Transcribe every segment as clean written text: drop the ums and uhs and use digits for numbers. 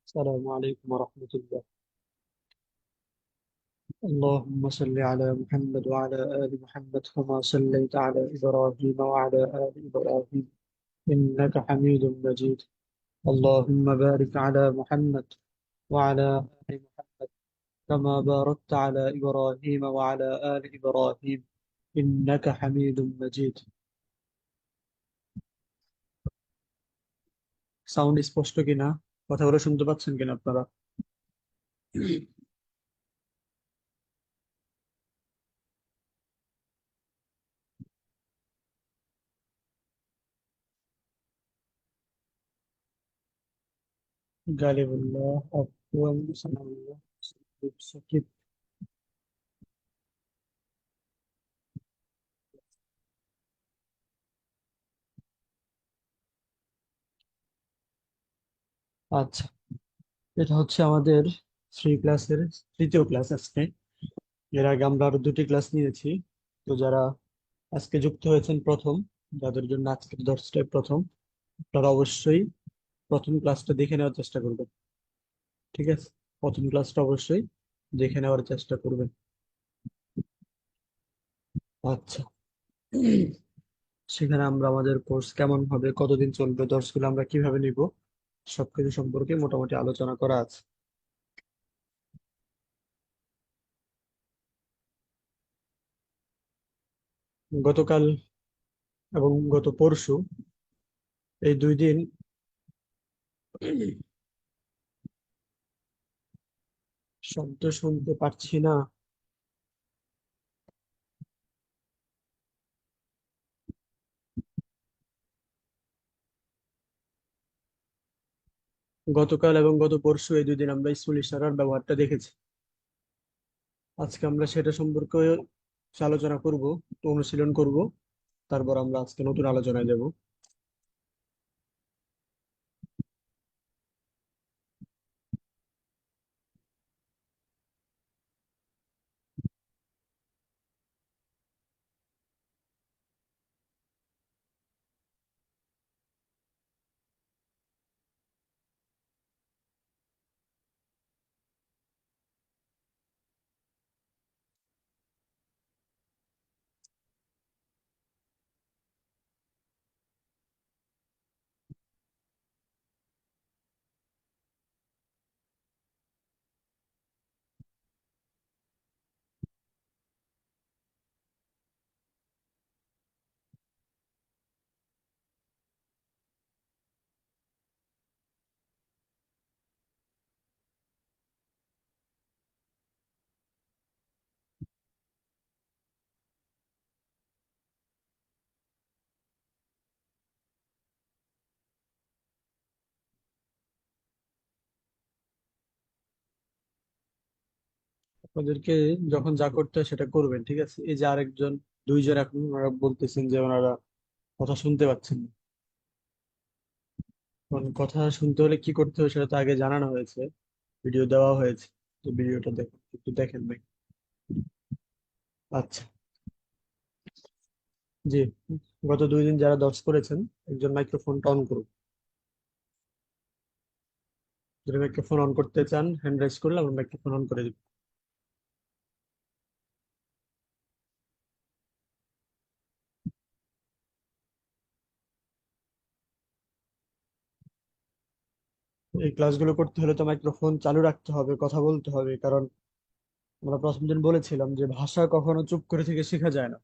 السلام عليكم ورحمة الله. اللهم صل على محمد وعلى آل محمد كما صليت على إبراهيم وعلى آل إبراهيم إنك حميد مجيد. اللهم بارك على محمد وعلى آل محمد كما باركت على إبراهيم وعلى آل إبراهيم إنك حميد مجيد. Sound স্পষ্ট কিনা? কথাগুলো শুনতে পাচ্ছেন কিনা আপনারা? গালিবুল্লাহ, আফওয়ান, সানাউল্লাহ, সাকিব। আচ্ছা, এটা হচ্ছে আমাদের থ্রি ক্লাসের তৃতীয় ক্লাস আজকে। এর আগে আমরা আরো দুটি ক্লাস নিয়েছি। তো যারা আজকে যুক্ত হয়েছেন প্রথম, যাদের জন্য আজকের দর্শটাই প্রথম, তারা অবশ্যই প্রথম ক্লাসটা দেখে নেওয়ার চেষ্টা করবেন। ঠিক আছে, প্রথম ক্লাসটা অবশ্যই দেখে নেওয়ার চেষ্টা করবেন। আচ্ছা, সেখানে আমরা আমাদের কোর্স কেমন হবে, কতদিন চলবে, দর্শগুলো আমরা কিভাবে নিব, সবকিছু সম্পর্কে মোটামুটি আলোচনা করা আছে। গতকাল এবং গত পরশু, এই দুই দিন শব্দ শুনতে পাচ্ছি না। গতকাল এবং গত পরশু এই দুই দিন আমরা স্কুল ইশারার ব্যবহারটা দেখেছি। আজকে আমরা সেটা সম্পর্কে আলোচনা করব, অনুশীলন করব। তারপর আমরা আজকে নতুন আলোচনায় যাব। আপনাদেরকে যখন যা করতে হয় সেটা করবেন, ঠিক আছে? এই যে আরেকজন, দুইজন এখন ওনারা বলতেছেন যে ওনারা কথা শুনতে পাচ্ছেন না। কারণ কথা শুনতে হলে কি করতে হবে সেটা তো আগে জানানো হয়েছে, ভিডিও দেওয়া হয়েছে। তো ভিডিওটা দেখুন, একটু দেখেন ভাই। আচ্ছা, জি, গত দুই দিন যারা দর্শ করেছেন, একজন মাইক্রোফোনটা অন করুন। যদি মাইক্রোফোন অন করতে চান হ্যান্ড রাইজ করলে আমরা মাইক্রোফোন অন করে দিব। এই ক্লাসগুলো করতে হলে তো মাইক্রোফোন চালু রাখতে হবে, কথা বলতে হবে। কারণ আমরা প্রথম দিন বলেছিলাম যে ভাষা কখনো চুপ করে থেকে শেখা যায় না।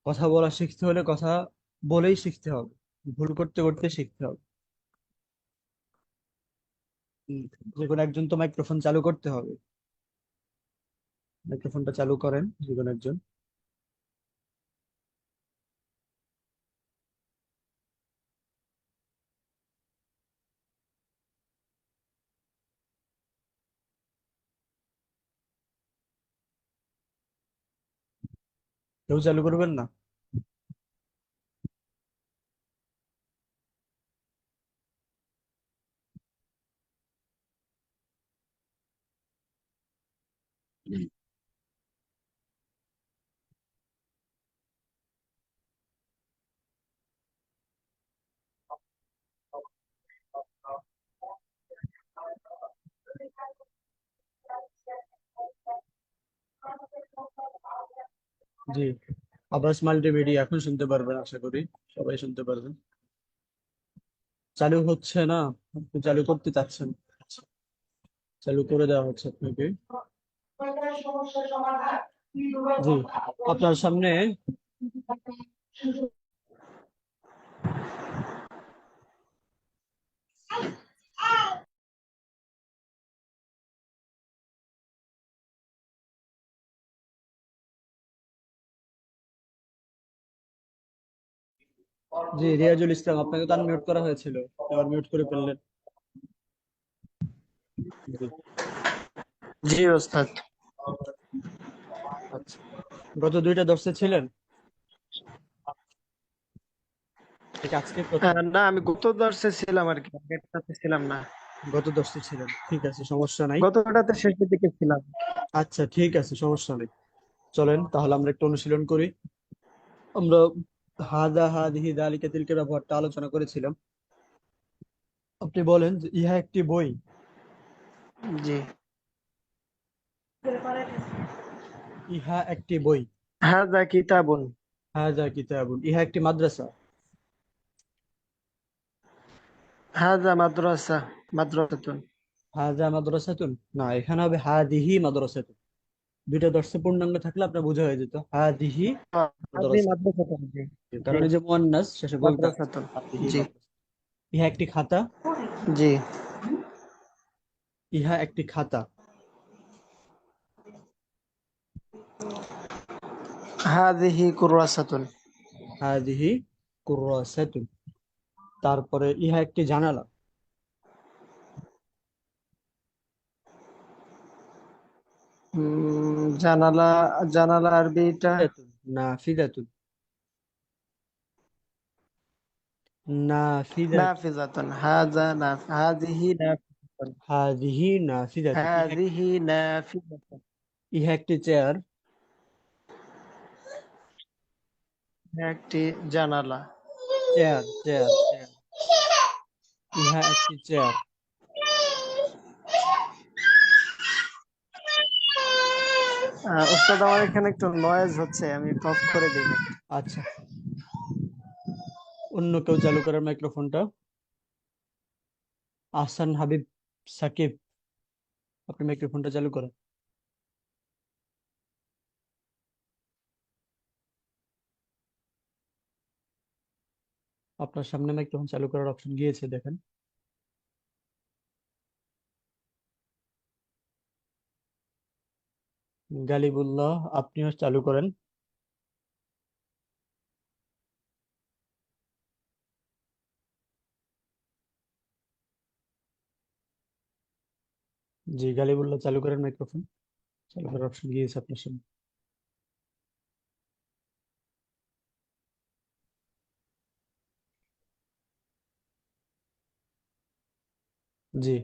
কথা বলা শিখতে হলে কথা বলেই শিখতে হবে, ভুল করতে করতে শিখতে হবে। উম, যে কোনো একজন তো মাইক্রোফোন চালু করতে হবে। মাইক্রোফোনটা চালু করেন যে কোনো একজন। কেউ চালু করবেন না? জি, আবাস মাল্টিমিডিয়া এখন শুনতে পারবেন, আশা করি সবাই শুনতে পারবেন। চালু হচ্ছে না, আপনি চালু করতে চাচ্ছেন? আচ্ছা, চালু করে দেওয়া হচ্ছে আপনাকে। জি, আপনার সামনে। জি, রিয়াজুল ইসলাম, আপনাকে তো আনমিউট করা হয়েছিল, আবার মিউট করে ফেললেন। জি, জি ওস্তাদ। আচ্ছা, গত দুইটা দর্শে ছিলেন নাকি আজকে প্রথম? না, আমি গত দর্শে ছিলাম আর কি, আগেরটাতে ছিলাম না। গত দর্শে ছিলেন, ঠিক আছে, সমস্যা নাই। গতটাতে শেষের দিকে ছিলাম। আচ্ছা, ঠিক আছে, সমস্যা নেই। চলেন তাহলে আমরা একটু অনুশীলন করি। আমরা হাদা হাদিহি দালিকা তিলকা ব্যবহারটা আলোচনা করেছিলাম। আপনি বলেন যে ইহা একটি বই। জি। ইহা একটি বই। হাযা কিতাবুন। হাযা কিতাবুন। ইহা একটি মাদ্রাসা। হাযা মাদ্রাসা। মাদ্রাসাতুন। হাযা মাদ্রাসাতুন। না, এখানে হবে হাদিহি মাদ্রাসাতুন। দুইটা দর্শে পূর্ণাঙ্গ থাকলে আপনার বোঝা হয়ে যেত হাদিহি হাযি মাদ্রাসা। মাদ্রাসাতুন। জি। জি। কারণ এই যে মুয়ান্নাস শেষে বলতে হবে মাদ্রাসাতুন। হাদিহি জি। মাদ্রাসা। ইহা একটি খাতা। জি। ইহা একটি খাতা। হাযিহি কুররাসাতুন। হাদিহি কুররাসাতুন। তারপরে ইহা একটি জানালা। জানালা। জানালা আরবিটা নাফিদাতুন। নাফিদাতুন। নাফিদাতুন। নাফিজাতুন। হাযিহি নাফিজাতুন। হাদিহি নাফিদাতুন। হাযিহি নাফিজাতুন। ইহা একটি চেয়ার। একটি জানালা। Chair, chair, chair. ইহা একটি চেয়ার। ওস্তাদ, আমার এখানে একটু নয়েজ হচ্ছে, আমি অফ করে দিই। আচ্ছা, অন্য কেউ চালু করার মাইক্রোফোনটা। আহসান হাবিব সাকিব, আপনি মাইক্রোফোনটা চালু করেন। আপনার সামনে মাইক্রোফোন চালু করার অপশন গিয়েছে, দেখেন। গালিবুল্লাহ, আপনিও চালু করেন। জি, গালিবুল্লাহ চালু করেন মাইক্রোফোন। চালু করার অপশন গিয়েছে আপনার সামনে। জি,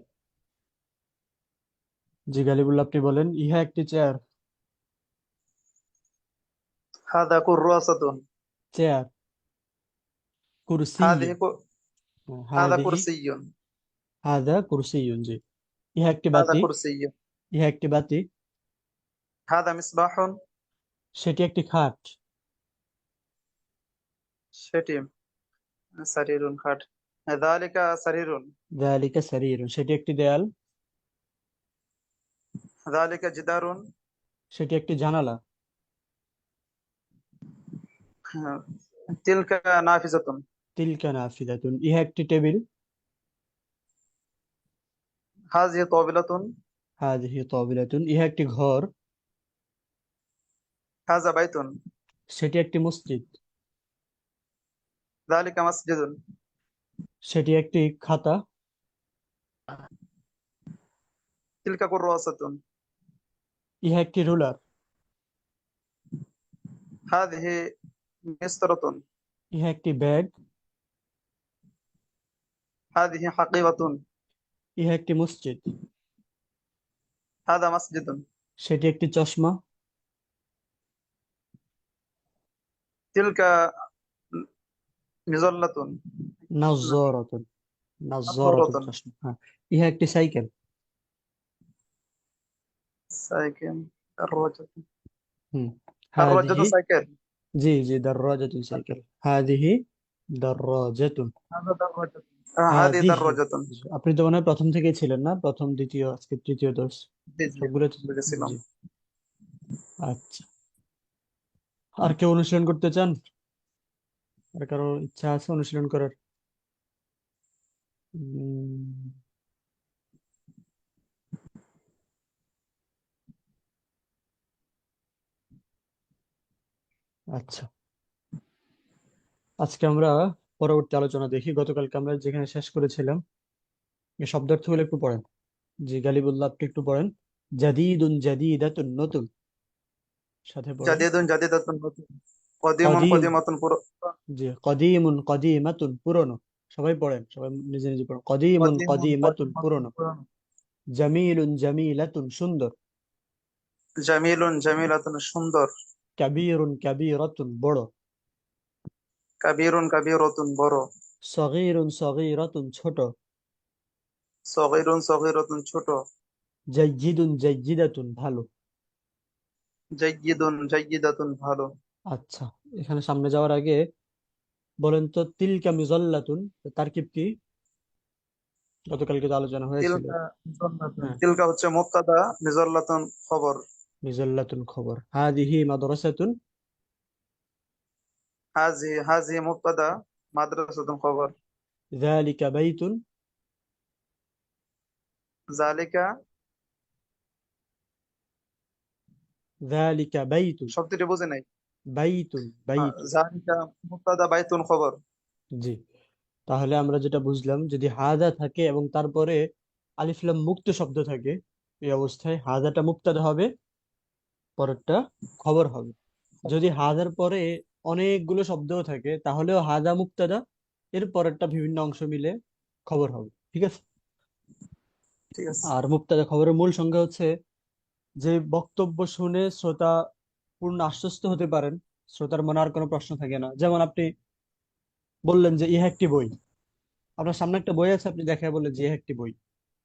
জি গালিবুল্লাহ, আপনি বলেন ইহা একটি চেয়ার। هذا كراسة. চেয়ার। কুরসি। هذه ك... هذا হাদিহি। كرسي. হাদা কুরসিয়ুন। জি, ইহা একটি هذا বাতি। كرسي. ইহা একটি বাতি। هذا مصباح. সেটি একটি খাট। شتيم. سرير خد. ذلك سرير. যালিকা সারিরুন। সেটি একটি দেয়াল। ذلك جدار. সেটি একটি জানালা। تلك نافذة. তিলকা নাফিদাতুন। ইহা একটি টেবিল। هذه طاولة. হাদিহি তাবিলাতুন। ইহা একটি ঘর। هذا بيت. সেটি একটি মসজিদ। ذلك مسجد. সেটি একটি খাতা। تلك كراسة. ইহা একটি রুলার। هذه مسطرة. ইহা একটি ব্যাগ। هذه حقيبة. ইহা একটি মসজিদ। هذا مسجد. সেটি একটি চশমা। تلك مظلة. নাজ্জারাতুন। নাজ্জারাতুন نظارة. চশমা, হ্যাঁ। ইহা একটি সাইকেল। ساكن. دراجة. হুম। হাদিহি, الدراجة سايكل. জি জি, দাররাজাতুন সাইকেল। হাদিহি দাররাজাতুন। هذا دراجة. هذه হাদিহি, دراجة. আপনি তো মনে হয় প্রথম থেকেই ছিলেন না, প্রথম দ্বিতীয় আজকে তৃতীয় দর্স জি জি, সবগুলো বুঝেছিলাম। জি। আচ্ছা, আর কেউ অনুশীলন করতে চান? আর কারো ইচ্ছা আছে অনুশীলন করার? উম, আচ্ছা, আজকে আমরা পরবর্তী আলোচনা দেখি। গতকালকে আমরা যেখানে শেষ করেছিলাম, এই শব্দার্থগুলো একটু পড়েন। জি, গালিবুল্লাহ আপনি একটু পড়েন। জাদিদুন জাদিদাতুন, নতুন, সাথে পড়েন। جديد جديدة. قديم কদিম, قديمة জি, কদিমুন কদিমাতুন, পুরনো। সবাই পড়েন, সবাই নিজে নিজে পড়েন। কদিমুন قديم কদিমাতুন, قديمة পুরনো। জামিলুন জামিলাতুন, সুন্দর। جميل جميلة সুন্দর। কাবীরুন কাবীরাতুন, বড়। كبير كبيرة বড়। সগীরুন সগীরাতুন, ছোট। صغير صغيرة ছোট। জাইয়িদুন জাইয়িদাতুন, ভালো। جيد جيدة ভালো। আচ্ছা, এখানে সামনে যাওয়ার আগে বলেন তো, তিলকা মিজাল্লাতুন তারকিব কি? গতকালকে তো আলোচনা হয়েছিল। تلك مظلة. হ্যাঁ, تلك হচ্ছে মুবতাদা, মিজাল্লাতুন খবর। মিজাল্লাতুন খবর। হাদিহি মাদ্রাসাতুন, هذه مبتدا، মাদ্রাসাতুন খবর। যালিকা বাইতুন, জালিকা যালিকা বাইতুন, শব্দটি বুঝে নাই। বাইতুন বাইতুন। জালিকা মুবতাদা, বাইতুন খবর। জি, তাহলে আমরা যেটা বুঝলাম, যদি হাদা থাকে এবং তারপরে আলিফ লাম মুক্ত শব্দ থাকে, এই অবস্থায় হাদাটা মুক্তাদা হবে, পরেরটা খবর হবে। যদি হাদার পরে অনেকগুলো শব্দও থাকে, তাহলেও হাদা মুক্তাদা, এর পরেরটা বিভিন্ন অংশ মিলে খবর হবে। ঠিক আছে? ঠিক আছে। আর মুক্তাদা খবরের মূল সংজ্ঞা হচ্ছে, যে বক্তব্য শুনে শ্রোতা পূর্ণ আশ্বস্ত হতে পারেন, শ্রোতার মনে আর কোনো প্রশ্ন থাকে না। যেমন আপনি বললেন যে ইহা একটি বই, আপনার সামনে একটা বই আছে, আপনি দেখায় বললেন যে ইহা একটি বই,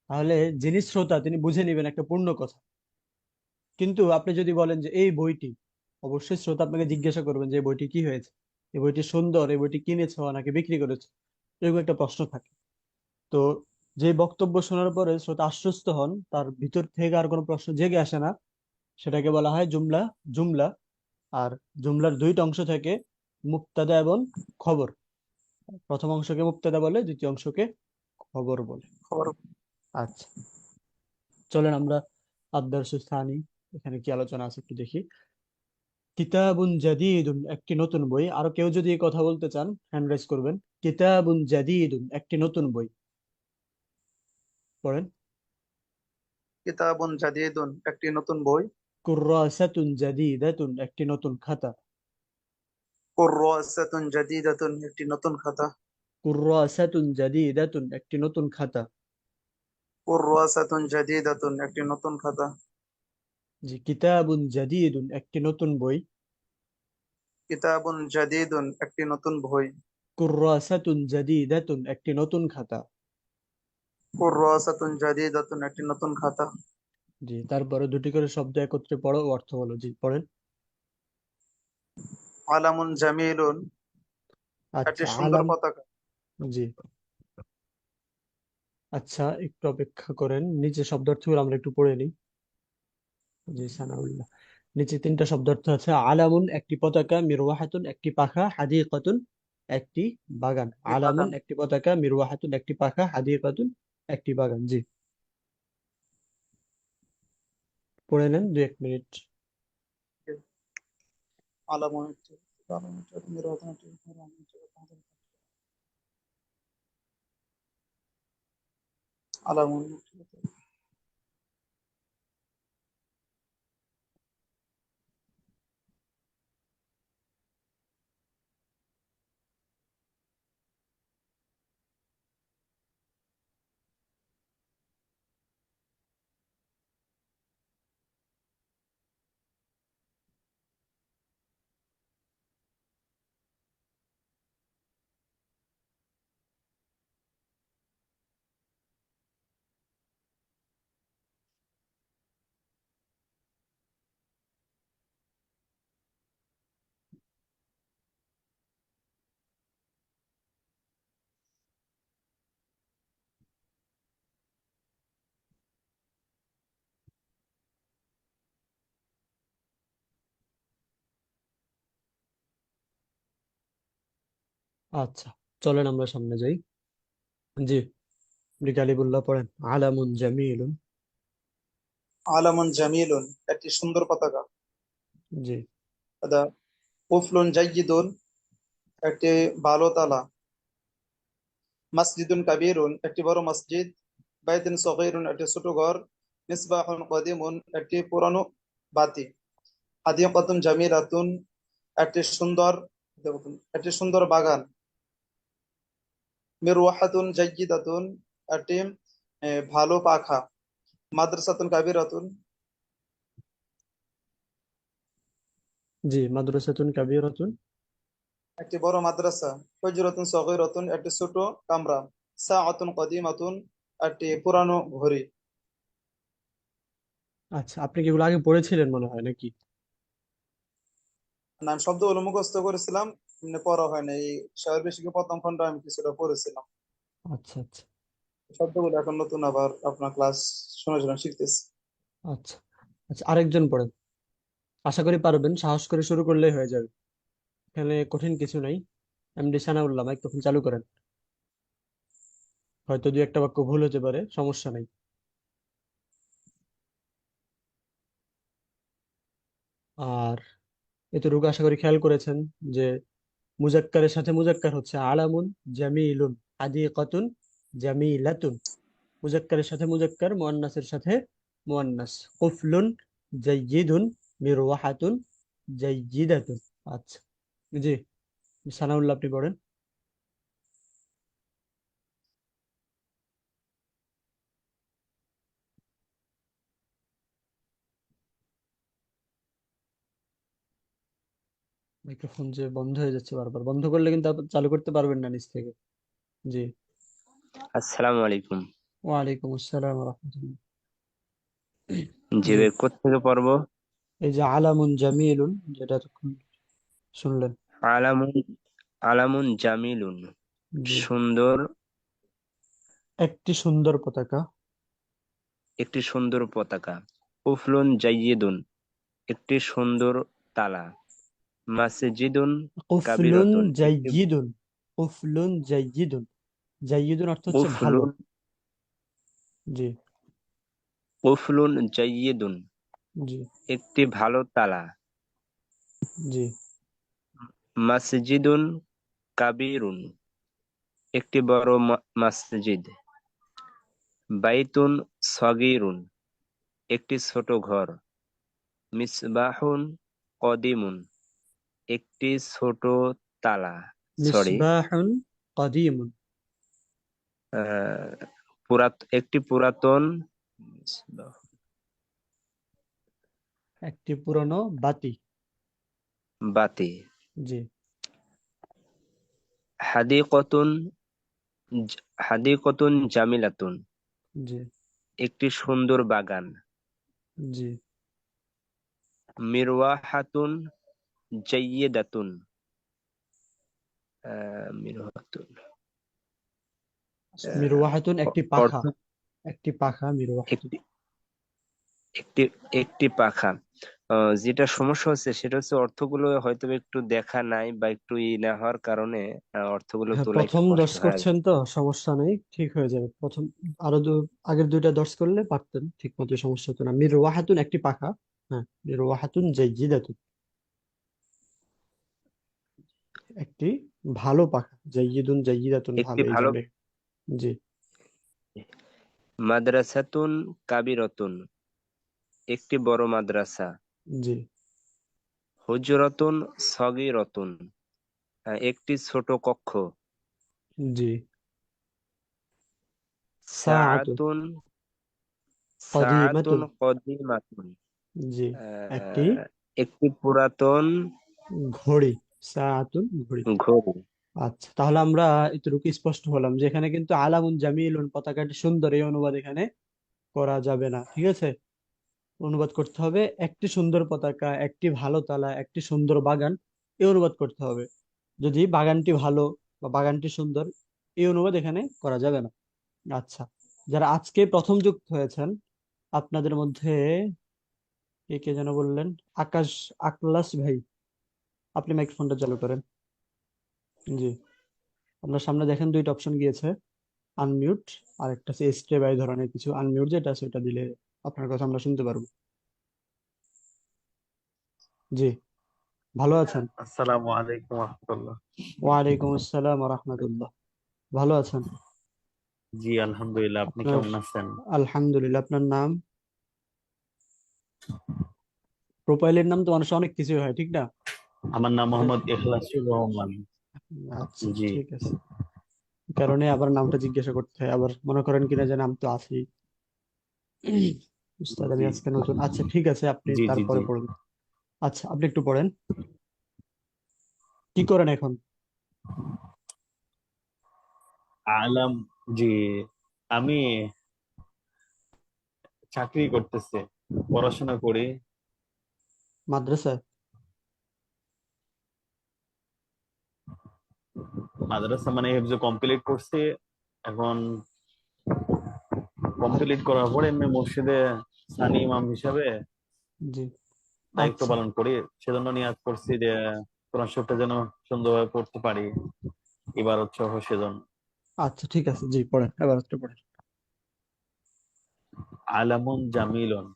তাহলে যিনি শ্রোতা তিনি বুঝে নেবেন একটা পূর্ণ কথা। কিন্তু আপনি যদি বলেন যে এই বইটি, অবশ্যই শ্রোতা আপনাকে জিজ্ঞাসা করবেন যে এই বইটি কি হয়েছে, এই বইটি সুন্দর, এই বইটি কিনেছো নাকি বিক্রি করেছো, এরকম একটা প্রশ্ন থাকে। তো যে বক্তব্য শোনার পরে শ্রোতা আশ্বস্ত হন, তার ভিতর থেকে আর কোনো প্রশ্ন জেগে আসে না, সেটাকে বলা হয় জুমলা। জুমলা। আর জুমলার দুইটা অংশ থাকে, মুক্তাদা এবং খবর। প্রথম অংশকে মুক্তাদা বলে, দ্বিতীয় অংশকে খবর বলে। খবর। আচ্ছা, চলেন আমরা আদ-দারসুস সানি, এখানে কি আলোচনা আছে একটু দেখি। কিতাবুন জাদিদুন, একটি নতুন বই। আরো কেউ যদি এই কথা বলতে চান হ্যান্ড রাইজ করবেন। কিতাবুন জাদিদুন, একটি নতুন বই। পড়েন। কিতাবুন জাদিদুন, একটি নতুন বই। কুররাসাতুন জাদিদাতুন, একটি নতুন খাতা। কুররাসাতুন জাদিদাতুন, একটি নতুন খাতা। কুররাসাতুন জাদিদাতুন, একটি নতুন খাতা। কুররাসাতুন জাদিদাতুন, একটি নতুন খাতা। জি, কিতাবুন জাদিদুন, একটি নতুন বই। কিতাবুন জাদিদুন, একটি নতুন বই। কুররাসাতুন জাদিদাতুন, একটি নতুন খাতা। কুররাসাতুন জাদিদাতুন, একটি নতুন খাতা। জি, তারপরে দুটি করে শব্দ একত্রে পড়ো ও অর্থ বলো। জি, পড়েন। আলামুন জামিলুন, একটি আচ্ছা, সুন্দর আলাম। পতাকা। জি, আচ্ছা, একটু অপেক্ষা করেন, নিচে শব্দার্থগুলো আমরা একটু পড়ে নিই। জি, সানাউল্লাহ। নিচে তিনটা শব্দার্থ আছে। আলামুন, একটি পতাকা। মিরওয়াহাতুন, একটি পাখা। হাদিকাতুন, একটি বাগান। একটি আলামুন, বাগান। একটি পতাকা। মিরওয়াহাতুন, একটি পাখা। হাদিকাতুন, একটি বাগান। জি, পড়ে নেন 2-1 মিনিট। আলামুন আলামুন আলামুন আচ্ছা, চলেন আমরা সামনে যাই। জি, কালিবুল্লাহ পড়েন। আলামুন জামিলুন। আলামুন জামিলুন, একটি সুন্দর পতাকা। জি। আদা কুফলুন জাইয়িদুন, একটি ভালো তালা। মসজিদুন কাবীরুন, একটি বড় মসজিদ। বাইতুন সগীরুন, একটি ছোট ঘর। মিসবাহুন কদিমুন, একটি পুরানো বাতি। হাদিকাতুন জামিলাতুন, একটি সুন্দর একটি সুন্দর বাগান। মিরওয়াহাতুন জাইয়িদাতুন, একটি ভালো পাখা। মাদ্রাসাতুন কাবীরাতুন, জি, মাদ্রাসাতুন কাবীরাতুন। একটি বড় মাদ্রাসা। হুজরাতুন সগীরাতুন, একটি ছোট কামরা। সাআতুন কদিমাতুন, একটি পুরানো ঘড়ি। আচ্ছা, আপনি কি এগুলো আগে পড়েছিলেন মনে হয় নাকি? নাম শব্দগুলো মুখস্থ করেছিলাম, এমনি পড়া হয় না। এই শহর বেশিকে প্রথম খণ্ড আমি কিছুটা পড়েছিলাম। আচ্ছা আচ্ছা। শব্দগুলো এখন নতুন আবার আপনার ক্লাস শুনে শুনে শিখতেছি। আচ্ছা আচ্ছা, আরেকজন পড়েন। আশা করি পারবেন, সাহস করে শুরু করলেই হয়ে যাবে। এখানে কঠিন কিছু নাই। এমডি সানাউল্লাহ, মাইক তখন চালু করেন। হয়তো দুই একটা বাক্য ভুল হতে পারে, সমস্যা নাই। আর এতটুকু আশা করি খেয়াল করেছেন যে মুজাক্কারের সাথে মুজাক্কার হচ্ছে আলামুন জামিলুন, হাদিকাতুন জামিলাতুন। মুজাক্কারের সাথে মুজাক্কার, মুয়ান্নাসের সাথে মুয়ান্নাস। কুফলুন জাইয়িদুন, মিরওয়াহাতুন জাইয়িদাতুন। আচ্ছা, জি, সানাউল্লাহ আপনি পড়েন। মাইক্রোফোন যে বন্ধ হয়ে যাচ্ছে বারবার, বন্ধ করলে কিন্তু আবার চালু করতে পারবেন না নিচ থেকে। জি। আসসালামু আলাইকুম। ওয়ালাইকুম আসসালাম রহমতুল্লাহ। জি জি, ভাই, কোত্থেকে পড়বো? এই যে আলামুন জামিলুন, যেটা তখন শুনলেন। আলামুন আলামুন জামিলুন, জি। সুন্দর, একটি সুন্দর পতাকা। একটি সুন্দর পতাকা। কুফলুন জাইয়িদুন, একটি সুন্দর তালা। মাসজিদুন কুফলুন কাবিরাতুন, একটি জাইয়িদুন। কুফলুন জাইয়িদুন। জাইয়িদুন অর্থ হচ্ছে ভালো। কুফলুন জি। কুফলুন জাইয়িদুন, জি। একটি ভালো তালা। জি। মসজিদুন কাবিরুন, একটি বড় মসজিদ। বাইতুন সগীরুন, একটি ছোট ঘর। মিসবাহুন কদিমুন, একটি ছোট তালা। সরি, মিসবাহুন কাদিমুন। একটি পুরাতন মিসবাহ, একটি পুরনো বাতি। বাতি। জি। হাদিকতুন হাদিকতুন জামিলাতুন, জি। একটি সুন্দর বাগান। জি। মিরওয়াহাতুন জাইয়িদাতুন, মিরওয়াহাতুন, মিরওয়াহাতুন একটি অর্থ পাখা। একটি পাখা মিরওয়াহাতুন। একটি একটি একটি পাখা। যেটা সমস্যা হচ্ছে সেটা হচ্ছে অর্থগুলো হয়তো একটু দেখা নাই বা একটু না হওয়ার কারণে অর্থগুলো হ্যাঁ, তোলা একটু প্রথম কষ্ট দর্শ হয়। করছেন তো সমস্যা নেই, ঠিক হয়ে যাবে। প্রথম আরো আগের দুইটা দর্শ করলে পারতেন ঠিক মতো, সমস্যা হতো না। মিরওয়াহাতুন একটি পাখা। হ্যাঁ, মিরওয়াহাতুন জাইয়িদাতুন, একটি ভালো পাখা। জাইয়িদুন জাইয়িদাতুন, একটি ভালো, এই ভালো জন্য। জি। মাদ্রাসাতুন কাবিরতুন, একটি বড় মাদ্রাসা। জি। হুজরাতুন সগীরাতুন, একটি ছোট কক্ষ। জি। সাআতুন সাআতুন সাআতুন কাদিমাতুন। কদিমাতুন, জি। একটি আহ, একটি পুরাতন ঘড়ি। সাআতুন ঘড়ি। ঘড়ি। আচ্ছা, তাহলে আমরা এতটুকু স্পষ্ট হলাম যে এখানে কিন্তু আলামুন জামিলুন, পতাকাটি সুন্দর, এই অনুবাদ এখানে করা যাবে না। ঠিক আছে, অনুবাদ করতে হবে একটি সুন্দর পতাকা, একটি ভালো তালা, একটি সুন্দর বাগান। এই অনুবাদ করতে হবে। যদি বাগানটি ভালো বা বাগানটি সুন্দর, এই অনুবাদ এখানে করা যাবে না। আচ্ছা, যারা আজকে প্রথম যুক্ত হয়েছেন আপনাদের মধ্যে, কে কে যেন বললেন, আকাশ, আকলাস ভাই, আপনি মাইক্রোফোনটা চালু করেন। জি। আপনার সামনে দেখেন দুইটা অপশন গিয়েছে, আনমিউট আর একটা আছে স্টে বাই ধরনের কিছু। আনমিউট যেটা আছে ওটা দিলে আপনার কথা আমরা শুনতে পারবো। জি, ভালো আছেন? আসসালামু আলাইকুম রহমতুল্লাহ। ওয়ালাইকুম আসসালাম ওয়া রাহমাতুল্লাহ। ভালো আছেন? জি আলহামদুলিল্লাহ, আপনি আপনার, কেমন আছেন? আলহামদুলিল্লাহ। আপনার নাম, প্রোফাইলের নাম তো মানুষ অনেক কিছুই হয়, ঠিক না? আমার নাম মোহাম্মদ ইখলাসুর রহমান। আচ্ছা, জি ঠিক আছে। এই কারণে আবার নামটা জিজ্ঞাসা করতে হয়, আবার মনে করেন কিনা যে নাম তো আছেই। উস্তাদ আমি জি আজকে নতুন। আচ্ছা, ঠিক আছে, আপনি জি জি তারপরে জি পড়বেন। আচ্ছা, আপনি একটু পড়েন, কি করেন এখন? আলাম। জি, আমি চাকরি করতেছি, পড়াশোনা করি। মাদ্রাসায়? মাদ্রাসা মানে হিফজ কমপ্লিট করছি। এখন কমপ্লিট করার পরে এমনি মসজিদে সানি ইমাম হিসাবে জি, দায়িত্ব আচ্ছা পালন করি। সেজন্য নিয়াত করছি যে কোরআন শরীফটা যেন সুন্দরভাবে পড়তে পারি, ইবারত সহ। সেজন্য আচ্ছা, ঠিক আছে, জি পড়েন, এবার একটু পড়েন। আলামুন জামিলুন,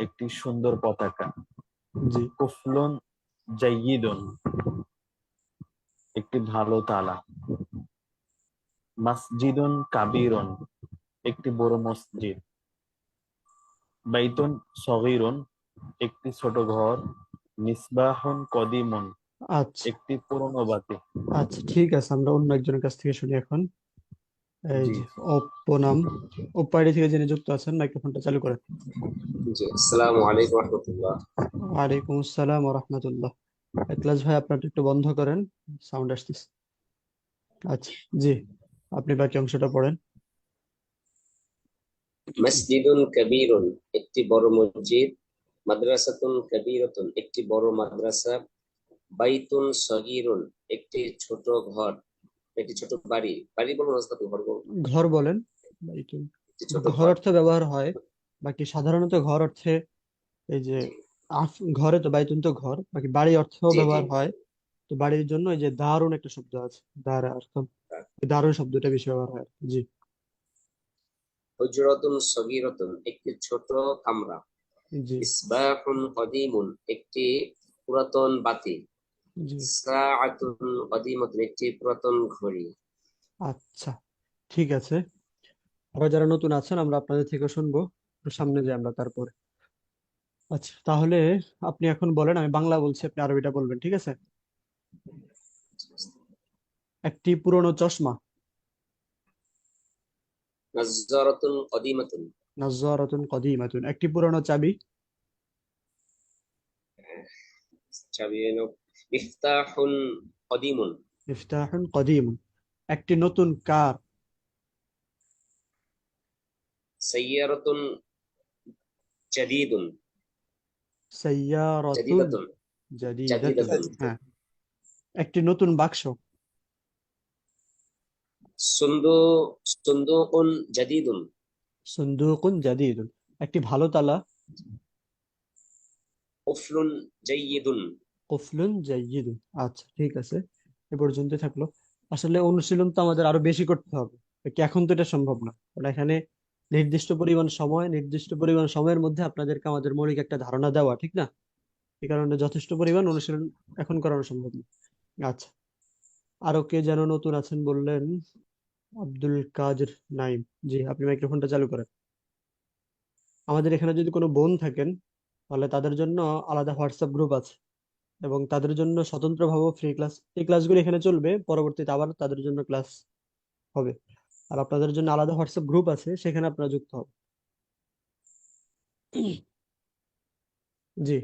একটি সুন্দর পতাকা। জি, কুফলুন জাইয়িদুন, একটি ভালো তালা। মসজিদুন কাবীরুন, একটি বড় মসজিদ। বাইতুন সগীরুন, একটি ছোট ঘর। মিসবাহুন কদিমুন, আচ্ছা একটি পুরনো বাতি। আচ্ছা, ঠিক আছে, আমরা অন্য একজনের কাছ থেকে শুনি এখন। এই জি যে অপ্পো নাম, অপ্পো আইডি থেকে যিনি যুক্ত আছেন মাইক্রোফোনটা চালু করেন। জি আসসালামু আলাইকুম রহমতুল্লাহ। ওয়ালাইকুম আসসালাম ওয়া রাহমাতুল্লাহ। ক্লাস ভাই আপনারটা একটু বন্ধ করেন, সাউন্ড আসতেছে। আচ্ছা, জি, আপনি বাকি অংশটা পড়েন। মসজিদুন কবীরুন, একটি বড় মসজিদ। মাদ্রাসাতুন কবীরাতুন, একটি বড় মাদ্রাসা। বাইতুন সগীরুন, একটি ছোট ঘর, একটি ছোট বাড়ি। বাড়ি বলবো না ওস্তাদ, ঘর বলবো। ঘর বলেন। বাইতুল, একটি ছোট ঘর ঘর। অর্থে ব্যবহার হয়, বাকি সাধারণত ঘর অর্থে এই যে জি ঘরে তো বাইতুন তো ঘর, বাকি বাড়ি অর্থেও জি জি। ব্যবহার হয়। তো বাড়ির জন্য এই যে দারুন একটা শব্দ আছে, দারা অর্থ, এই দারুন শব্দটা বেশি ব্যবহার হয়। জি, হুজরাতুন সগীরাতুন, একটি ছোট কামরা। জি, ইসবাহুন কদিমুন, একটি পুরাতন বাতি। জি, সাআতুন কদিমাতুন, একটি পুরাতন ঘড়ি। আচ্ছা, ঠিক আছে। আরো যারা নতুন আছেন আমরা আপনাদের থেকে শুনবো, একটু সামনে যাই আমরা তারপরে। আচ্ছা, তাহলে আপনি এখন বলেন, আমি বাংলা বলছি, আপনি আরবিটা বলবেন, ঠিক আছে? একটি পুরনো চশমা। নাজ্জারাতুন কদিমাতুন, নাজ্জারাতুন কদিমাতুন, একটি পুরনো চাবি। চাবি হলো মিফতাহুন কদিমুন। মিফতাহুন কদিমুন, একটি নতুন কার। সাইয়ারাতুন জাদিদুন, সাইয়ারাতুন জাদিদাতুন, জাদিদাতুন, জাদিদাতুন। হ্যাঁ। একটি নতুন বাক্স। সুন্দু সুন্দুকুন জাদিদুন, সুন্দুকুন জাদিদুন, একটি ভালো তালা। কুফলুন জাইয়িদুন। কুফলুন জাইয়িদুন, আচ্ছা, ঠিক আছে, এ পর্যন্ত থাকলো। আসলে অনুশীলন তো আমাদের আরো বেশি করতে হবে, কি এখন তো এটা সম্ভব না, কারণ এখানে নির্দিষ্ট পরিমাণ সময়ের মধ্যে আপনাদেরকে আমাদের মৌলিক একটা ধারণা দেওয়া, ঠিক না? এই কারণে যথেষ্ট পরিমাণ অনুশীলন এখন করানো সম্ভব না। আচ্ছা, আরো কে যেন নতুন আছেন বললেন? আব্দুল কাদের নাইম, জি, আপনি মাইক্রোফোনটা চালু করেন। আমাদের এখানে যদি কোনো বোন থাকেন, তাহলে তাদের জন্য আলাদা হোয়াটসঅ্যাপ গ্রুপ আছে, এবং তাদের জন্য স্বতন্ত্রভাবে ফ্রি ক্লাস, এই ক্লাসগুলো এখানে চলবে, পরবর্তীতে আবার তাদের জন্য ক্লাস হবে। আর আপনাদের জন্য আলাদা হোয়াটসঅ্যাপ গ্রুপ আছে, সেখানে আপনারা যুক্ত হবে। জি,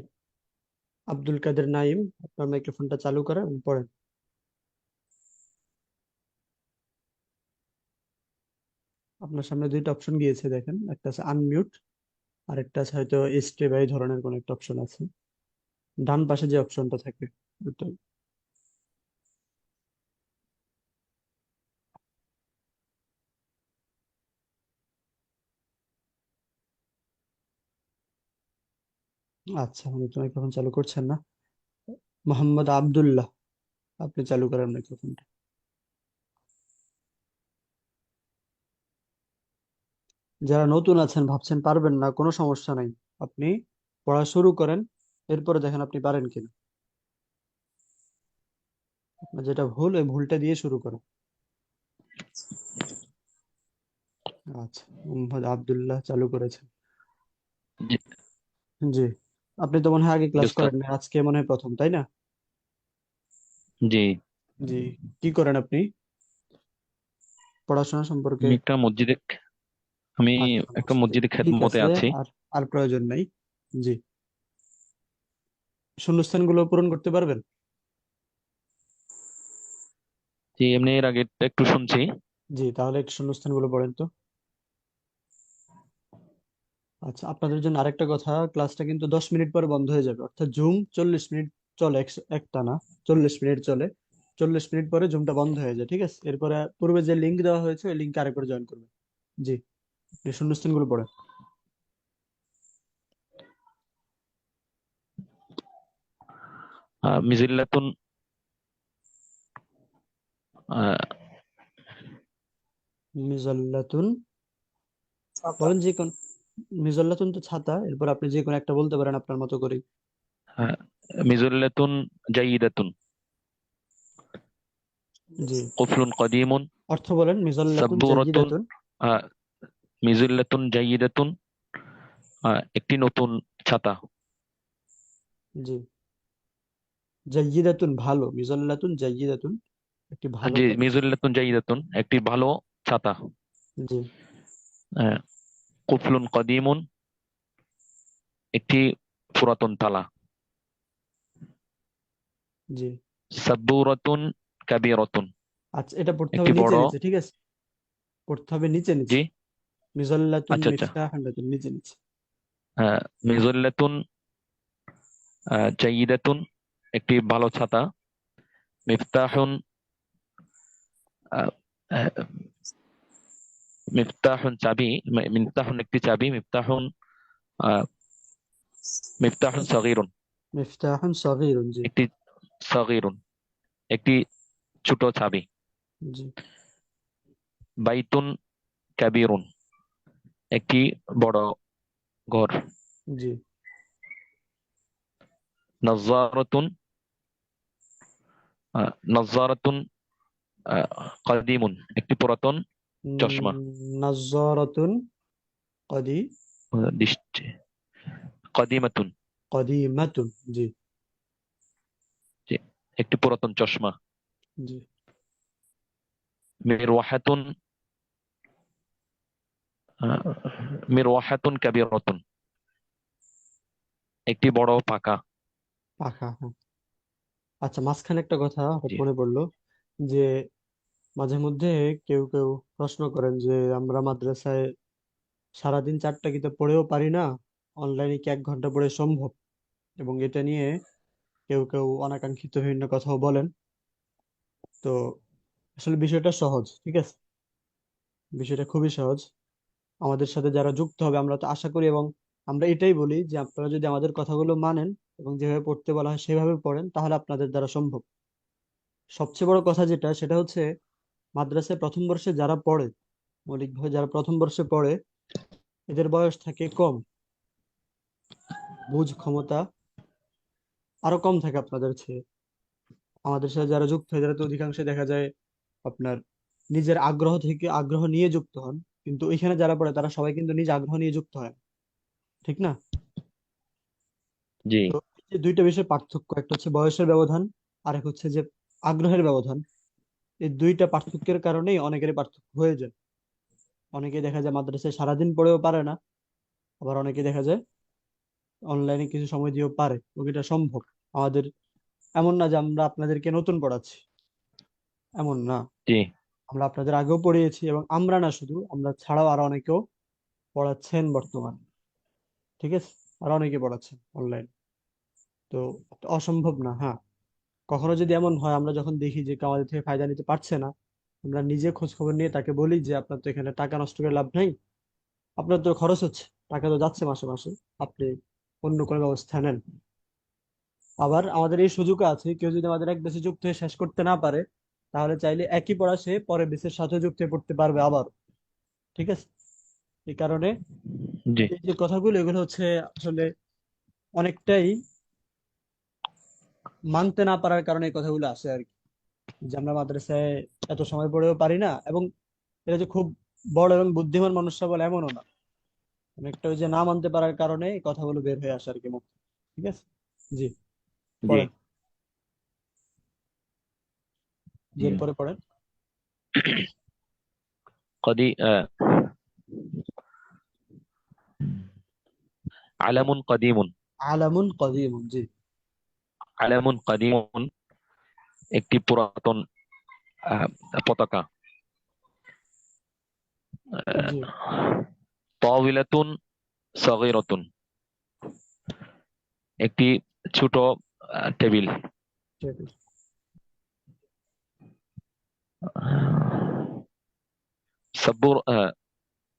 আব্দুল কাদের নাইম, আপনার মাইক্রোফোনটা চালু করেন এবং পড়েন। আপনার সামনে দুইটা অপশন গিয়েছে দেখেন, একটা আছে আনমিউট, আর একটা আছে হয়তো স্টে বাই ধরনের কোন একটা অপশন আছে, ডান পাশে যে অপশনটা থাকে ওটাই। আচ্ছা, উনি তো মাইক্রোফোন চালু করছেন না। মোহাম্মদ আব্দুল্লাহ, আপনি চালু করেন মাইক্রোফোনটা। যারা নতুন আছেন ভাবছেন পারবেন না, কোনো সমস্যা নাই, আপনি পড়া শুরু করেন, এরপরে দেখেন আপনি পারেন কিনা। আপনার যেটা ভুল ওই ভুলটা দিয়ে শুরু করেন। আচ্ছা, মোহাম্মদ আব্দুল্লাহ চালু করেছেন। জি জি, আপনি তো মনে হয় আগে জি ক্লাস উস্তাদ। করেন না, আজকে মনে হয় প্রথম, তাই না? জি, জি, কি করেন আপনি পড়াশোনা সম্পর্কে? আমি একটা মসজিদে আমি আচ্ছা, একটা মসজিদে, মসজিদে ঠিক খেদমতে আছে, আছি। আর আর প্রয়োজন নাই। জি, শূন্যস্থানগুলো পূরণ করতে পারবেন? জি, এমনি এর আগে একটু শুনছি। জি, তাহলে একটু শূন্যস্থানগুলো পড়েন তো। আচ্ছা, আপনাদের জন্য আরেকটা কথা, ক্লাসটা কিন্তু 10 মিনিট পরে বন্ধ হয়ে যাবে, অর্থাৎ জুম 40 মিনিট চলে, একটানা 40 মিনিট চলে। 40 মিনিট পরে জুমটা বন্ধ হয়ে যায়, ঠিক আছে? এরপরে পূর্বে যে লিঙ্ক দেওয়া হয়েছে ওই লিঙ্কে আরেকবার জয়েন করবেন। জি, এই শূন্যস্থানগুলো পড়েন। মিজিল্লাতুন আহ, মিজাল্লাতুন, ছাতা। বলেন যে কোন। মিজাল্লাতুন তো ছাতা, এরপর আপনি যে কোনো একটা বলতে পারেন আপনার মতো করে। আহ, মিজুল্লাতুন জাইয়িদাতুন, জি, কুফলুন কদিমুন, অর্থ বলেন মিজাল্লাতুন সাব্বুরাতুন, জাইয়িদাতুন। আহ, মিজুল্লাতুন জাইয়িদাতুন, একটি নতুন ছাতা। জি, জাইয়িদাতুন ভালো, মিজাল্লাতুন জাইয়িদাতুন একটি ভালো জি, ছাতা। মিজুল্লাতুন জাইয়িদাতুন একটি ভালো ছাতা। জি, আহ, কুফলুন কদিমুন, একটি পুরাতন তালা। জি, সাব্বুরাতুন কাবীরাতুন, আচ্ছা, এটা পড়তে হবে একটি নিচে বড়। নিচে, ঠিক আছে? পড়তে হবে নিচে জি, নিচে। মিজাল্লাতুন আচ্ছা আচ্ছা। মিফতাহুন নিচে নিচে। মিজুল্লাতুন জাইয়িদাতুন, একটি ভালো ছাতা। মিফতাহুন আহ, আহ, মিফতাহুন চাবি, মিফতাহুন একটি চাবি। মিফতাহুন আহ, মিফতাহুন সগীরুন, মিফতাহুন সগীরুন। জি, একটি সগীরুন একটি ছোট চাবি। জি, বাইতুন কাবীরুন, একটি বড় ঘর। জি, নজ্জারাতুন নজ্জারাতুন কাদিমুন, একটি পুরাতন চশমা। নাজ্জারাতুন কদি দৃষ্টি কাদিমাতুন, কদিমাতুন। জি, যে একটি পুরাতন চশমা। জি, মিরওয়াহাতুন আহ, মিরওয়াহাতুন কাবীরাতুন, একটি বড় পাকা। পাখা, হ্যাঁ। আচ্ছা, মাঝখানে একটা কথা হঠাৎ জি মনে পড়লো, যে মাঝে মধ্যে কেউ কেউ প্রশ্ন করেন যে আমরা মাদ্রাসায় সারাদিন 4টা কিতাব পড়েও পারি না, অনলাইনে কি 1 ঘন্টা পড়ে সম্ভব? এবং এটা নিয়ে কেউ কেউ অনাকাঙ্ক্ষিত বিভিন্ন কথাও বলেন। তো আসলে বিষয়টা সহজ, ঠিক আছে? বিষয়টা খুবই সহজ। আমাদের সাথে যারা যুক্ত হবে আমরা তো আশা করি, এবং আমরা এটাই বলি যে আপনারা যদি আমাদের কথাগুলো মানেন এবং যেভাবে পড়তে বলা হয় সেভাবে পড়েন, তাহলে আপনাদের দ্বারা সম্ভব। সবচেয়ে বড় কথা যেটা, সেটা হচ্ছে মাদ্রাসায় প্রথম বর্ষে যারা পড়ে, মৌলিকভাবে যারা প্রথম বর্ষে পড়ে, এদের বয়স থাকে কম, বুঝ ক্ষমতা আরো কম থাকে আপনাদের চেয়ে। আমাদের সাথে যারা যুক্ত হয় তারা তো অধিকাংশ দেখা যায় আপনার নিজের আগ্রহ থেকে, আগ্রহ নিয়ে যুক্ত হন, কিন্তু এখানে যারা পড়ে তারা সবাই কিন্তু নিজ আগ্রহ নিয়ে যুক্ত হয়, ঠিক না? জি তো এই যে দুইটা বিষয়ের পার্থক্য, একটা হচ্ছে বয়সের ব্যবধান, আর এক হচ্ছে যে আগ্রহের ব্যবধান। এই দুইটা পার্থক্যের কারণেই অনেকেরই পার্থক্য হয়ে যায়। অনেকে দেখা যায় মাদ্রাসায় সারাদিন পড়েও পারে না, আবার অনেকে দেখা যায় অনলাইনে কিছু সময় দিয়েও পারে, এবং এটা সম্ভব আমাদের। এমন না যে আমরা আপনাদেরকে নতুন পড়াচ্ছি, এমন না। জি আমরা আপনাদের আগেও পড়িয়েছি, এবং আমরা না শুধু, আমরা ছাড়াও আরো অনেকেও পড়াচ্ছেন বর্তমানে, ঠিক আছে? আরো অনেকে পড়াচ্ছেন অনলাইন। তো এটা অসম্ভব না, হ্যাঁ। কখনো যদি এমন হয়, আমরা যখন দেখি যে কেউ আমাদের থেকে ফায়দা নিতে পারছে না, আমরা নিজে খোঁজ খবর নিয়ে তাকে বলি যে আপনার তো এখানে টাকা নষ্ট করে লাভ নাই, আপনার তো খরচ হচ্ছে, টাকা তো যাচ্ছে মাসে মাসে, আপনি অন্য কোনো ব্যবস্থা নেন। আবার আমাদের এই সুযোগ আছে, কেউ যদি আমাদের এক বেসে যুক্ত হয়ে শেষ করতে না পারে, তাহলে চাইলে একই পড়া সে পরের বেসের সাথে যুক্ত হয়ে পড়তে পারবে আবার। ঠিক আছে? এই কারণে জি এই যে কথাগুলো, এগুলো হচ্ছে আসলে অনেকটাই মানতে না পারার কারণে এই কথাগুলো আসে আর কি। যে আমরা মাদ্রাসায় এত সময় পড়েও পারি না, এবং এটা যে খুব বড় এবং বুদ্ধিমান মানুষরা বলে এমনও না। অনেকটা ওই যে না মানতে পারার কারণে এই কথাগুলো বের হয়ে আসে আর কি মুখ। ঠিক আছে? জি, জি পড়েন। জি, এরপরে পড়েন। قدي علم قديم আলামুন কদিমুন। জি। علم قديم একটি পুরাতন পতাকা জি। طاولة صغيرة একটি ছোট টেবিল ঠিক আছে। সাব্বুর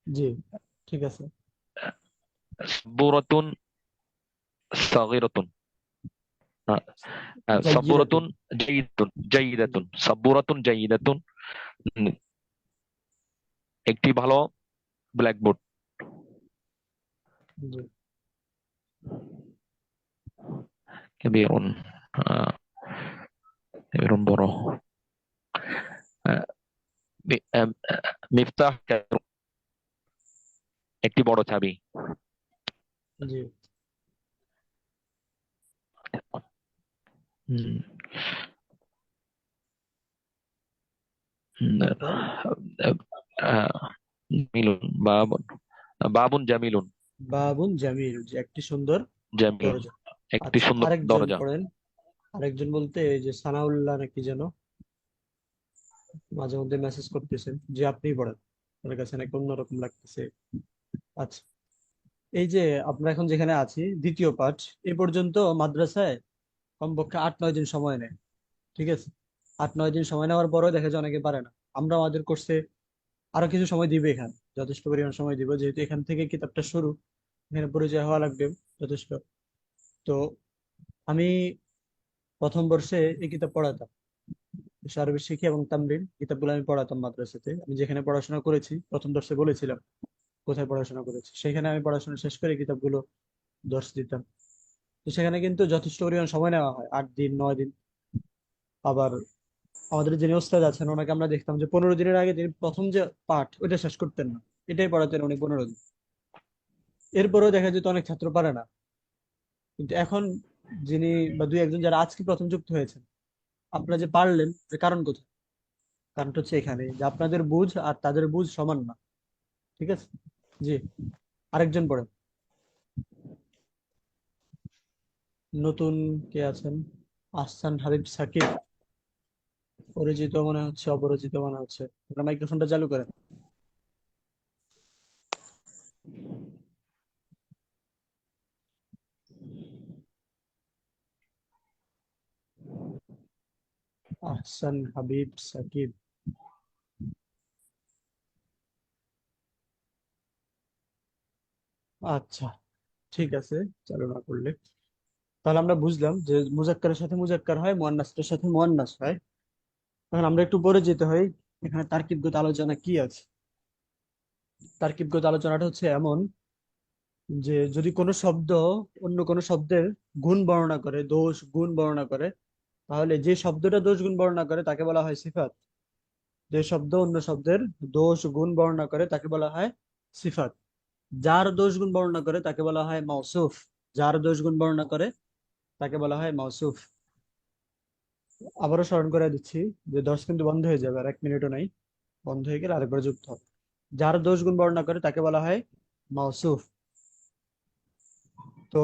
জি, ঠিক আছে। সাব্বুরাতুন صغيرة জাইয়িদাতুন। সাব্বুরাতুন জাইদাতুন সাব্বুরাতুন জাইদাতুন একটি ভালো ব্ল্যাকবোর্ড জি। كبير كبير বড় মিফতাহ একটি বড় চাবি জি। হুম, তারপর জামিলুন বাবুন জামিলুন বাবুন জামিল, যে একটি সুন্দর জামিলুন দরজা। একটি আচ্ছা, সুন্দর আরেকজন দরজা পড়েন। আরেকজন বলতে এই যে সানাউল্লাহ নাকি যেন মাঝে মধ্যে মেসেজ করতেছেন, যে আপনিই পড়েন, ওনার কাছে নাকি অন্যরকম লাগতেছে। আচ্ছা, এই যে আমরা এখন যেখানে আছি দ্বিতীয় পাঠ, এ পর্যন্ত মাদ্রাসায় কমপক্ষে 8-9 দিন সময় নেয়। ঠিক আছে? 8-9 দিন সময় নেওয়ার পরেও দেখা যায় অনেকে পারে না। আমরা আমাদের কোর্সে আরো কিছু সময় দিবে, এখানে যথেষ্ট পরিমাণ সময় দিব, যেহেতু এখান থেকে কিতাবটা শুরু, এখানে পরিচয় হওয়া লাগবে যথেষ্ট। তো আমি প্রথম বর্ষে এই কিতাব পড়াতাম, আরবি শিখি এবং তামরিন কিতাবগুলো আমি পড়াতাম মাদ্রাসাতে। আমি যেখানে পড়াশোনা করেছি, প্রথম দর্শে বলেছিলাম কোথায় পড়াশোনা করেছি, সেখানে আমি পড়াশোনা শেষ করে কিতাবগুলো দর্শ দিতাম। তো সেখানে কিন্তু যথেষ্ট পরিমাণ সময় নেওয়া হয়, 8 দিন 9 দিন। আবার আমাদের যিনি ওস্তাদ আছেন, ওনাকে আমরা দেখতাম যে 15 দিনের আগে তিনি প্রথম যে পাঠ ওইটা শেষ করতেন না, এটাই পড়াতেন উনি 15 দিন। এরপরেও দেখা যেত অনেক ছাত্র পারে না। কিন্তু এখন যিনি বা দুই একজন যারা আজকে প্রথম যুক্ত হয়েছেন, আপনারা যে পারলেন, যে কারণ কোথায়? কারণটা হচ্ছে এখানে যে আপনাদের বুঝ আর তাদের বুঝ সমান না। ঠিক আছে? জি, আরেকজন পড়েন। নতুন কে আছেন? আহসান হাবিব সাকিব। পরিচিত মনে হচ্ছে, অপরিচিত মনে হচ্ছে। আপনার মাইক্রোফোনটা চালু করেন। আহসান হাবিব সাকিব। আচ্ছা, ঠিক আছে, চালু না করলে। তাহলে আমরা বুঝলাম যে মুজাক্কারের সাথে মুজাক্কার হয়, মুয়ান্নাসের সাথে মুয়ান্নাস হয়। এখন আমরা একটু পরে যেতে হয়, এখানে তারকিবগত আলোচনা কি আছে। তারকিবগত আলোচনাটা হচ্ছে এমন যে যদি কোনো শব্দ অন্য কোনো শব্দের গুণ বর্ণনা করে, দোষ গুণ বর্ণনা করে, তাহলে যে শব্দটা দোষ গুণ বর্ণনা করে তাকে বলা হয় সিফাত। যে শব্দ অন্য শব্দের দোষ গুণ বর্ণনা করে তাকে বলা হয় সিফাত। যার দোষ গুণ বর্ণনা করে তাকে বলা হয় মাউসুফ। যার দোষ গুণ বর্ণনা করে তাকে বলা হয় মাউসুফ। আবারও স্মরণ করে দিচ্ছি যে 10 কিন্তু বন্ধ হয়ে যাবে, আর 1 মিনিটও নাই। বন্ধ হয়ে গেলে আরেকবার যুক্ত হবে। যার দোষ গুণ বর্ণনা করে তাকে বলা হয় মাউসুফ। তো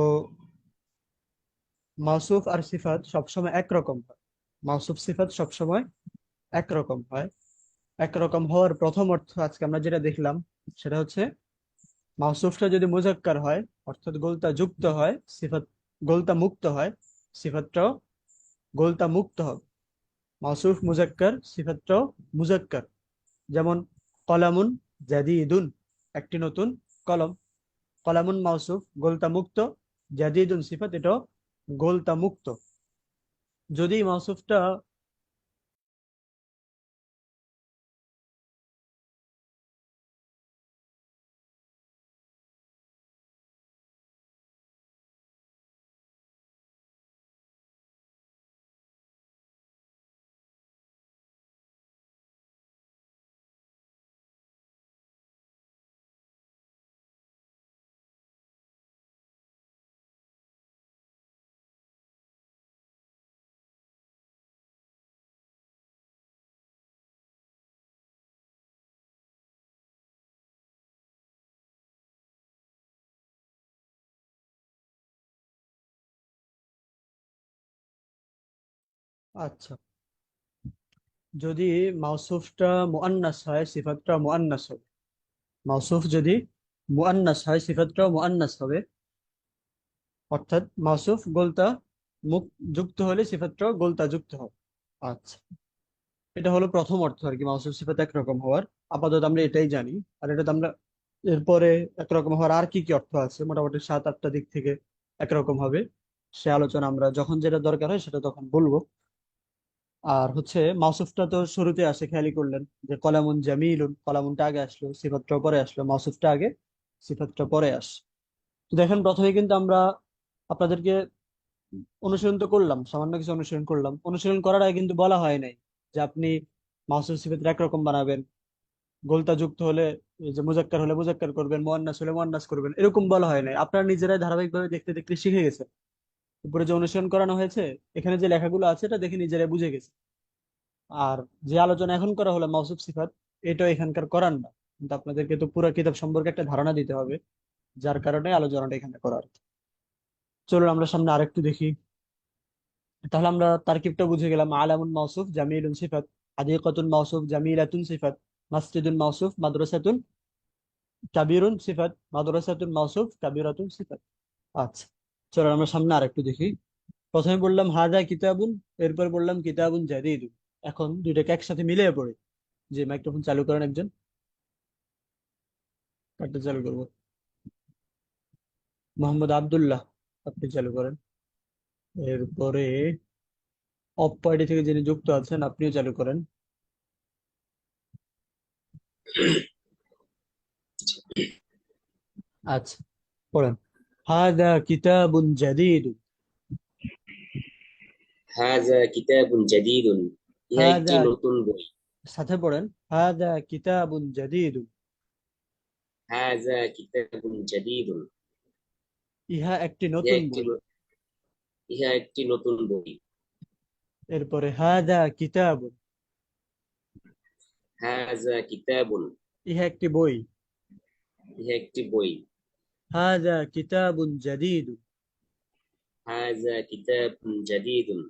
মাউসুফ আর সিফাত সবসময় একরকম হয়। মাউসুফ সিফাত সবসময় একরকম হয়। একরকম হওয়ার প্রথম অর্থ আজকে আমরা যেটা দেখলাম, সেটা হচ্ছে মাউসুফটা যদি মুজাক্কার হয়, অর্থাৎ গোলতা যুক্ত হয়, সিফাত গোলতা মুক্ত হয়, সিফাতটাও গোলতা মুক্ত হবে। মাউসুফ মুজাক্কার, সিফাতটাও মুজাক্কার। যেমন কলামুন জাদিদুন, একটি নতুন কলম। কলামুন মাউসুফ গোলতা মুক্ত, জাদিদুন সিফাত, এটাও গোলতা মুক্ত। যদি মাউসুফটা আচ্ছা, যদি মাউসুফটা মুআন্নাস হয় সিফাতটা মুআন্নাস হবে। মাউসুফ যদি মুআন্নাস হয় সিফাতটাও মুআন্নাস হবে। অর্থাৎ মাউসুফ গোলতা মুখ যুক্ত হলে সিফাতটাও গোলতা যুক্ত হবে। আচ্ছা, এটা হলো প্রথম অর্থ আর কি, মাউসুফ সিফাত একরকম হওয়ার। আপাতত আমরা এটাই জানি। আর এটা তো আমরা এরপরে একরকম হওয়ার আর কি কি অর্থ আছে, মোটামুটি 7-8টা দিক থেকে একরকম হবে। সে আলোচনা আমরা যখন যেটা দরকার হয় সেটা তখন বলবো। আর হচ্ছে মাউসুফটা তো শুরুতে আসে, খেয়ালই করলেন যে কলামুন জামিলুন, কলামুনটা আগে আসলো, সিফাতটা পরে আসলো, মাউসুফটা আগে সিফাতটা পরে আসে। তো দেখেন প্রথমে কিন্তু আমরা আপনাদেরকে অনুসরণ তো করলাম, সামান্য কিছু অনুসরণ করলাম। অনুসরণ করার আগে কিন্তু বলা হয় নাই যে আপনি মাউসুফ সিফাত একরকম বানাবেন, গোলতা যুক্ত হলে এই যে মুজাক্কার হলে মুজাক্কার করবেন, মুয়ান্নাস হলে মুয়ান্নাস করবেন, এরকম বলা হয় নাই। আপনারা নিজেরাই ধারাবাহিকভাবে দেখতে দেখতে শিখে গেছেন। উপরে যে অনুসরণ করানো হয়েছে, এখানে যে লেখাগুলো আছে এটা দেখে নিজেরাই বুঝে গেছে। আর যে আলোচনা এখন করা হলো মাউসুফ সিফাত, এটাও এখানকার করার না, কিন্তু আপনাদেরকে তো পুরো কিতাব সম্পর্কে একটা ধারণা দিতে হবে, যার কারণে আলোচনাটা এখানে করার। চলুন আমরা সামনে আরেকটু দেখি। তাহলে আমরা তারকিবটা বুঝে গেলাম। আলামুন মাউসুফ জামিলুন সিফাত, হাদিকাতুন মাউসুফ জামিলাতুন সিফাত, মসজিদুন মাউসুফ মাদ্রাসাতুন কাবীরুন সিফাত, মাদ্রাসাতুন মাউসুফ কাবীরাতুন সিফাত। আচ্ছা, চলুন আমরা সামনে আরেকটু দেখি। প্রথমে বললাম হাদা কিতাবুন, এরপর বললাম কিতাবুন জাদীদুন। এখন দুইটাকে একসাথে মিলিয়ে পড়ি। যে মাইক্রোফোন চালু করেন একজন, কাটতে চালু করবো। মোহাম্মদ আব্দুল্লাহ, আপনি চালু করেন। এরপরে অপ পার্টি থেকে যিনি যুক্ত আছেন আপনিও চালু করেন। আচ্ছা, পড়েন। হাদা কিতাবুন জাদীদ। হাযা কিতাবুন জাদীদুন, ইহা একটি হাদা, নতুন বই। সাথে পড়েন, হাদা কিতাবুন জাদীদ। হাযা কিতাবুন জাদীদুন, ইহা একটি ইহা নতুন একটি বই। ইহা একটি নতুন বই। এরপরে হাদা কিতাবুন, হাযা কিতাবুন, ইহা একটি বই। ইহা একটি বই। হাদা কিতাবুন জাদীদ, হাযা কিতাবুন জাদীদুন,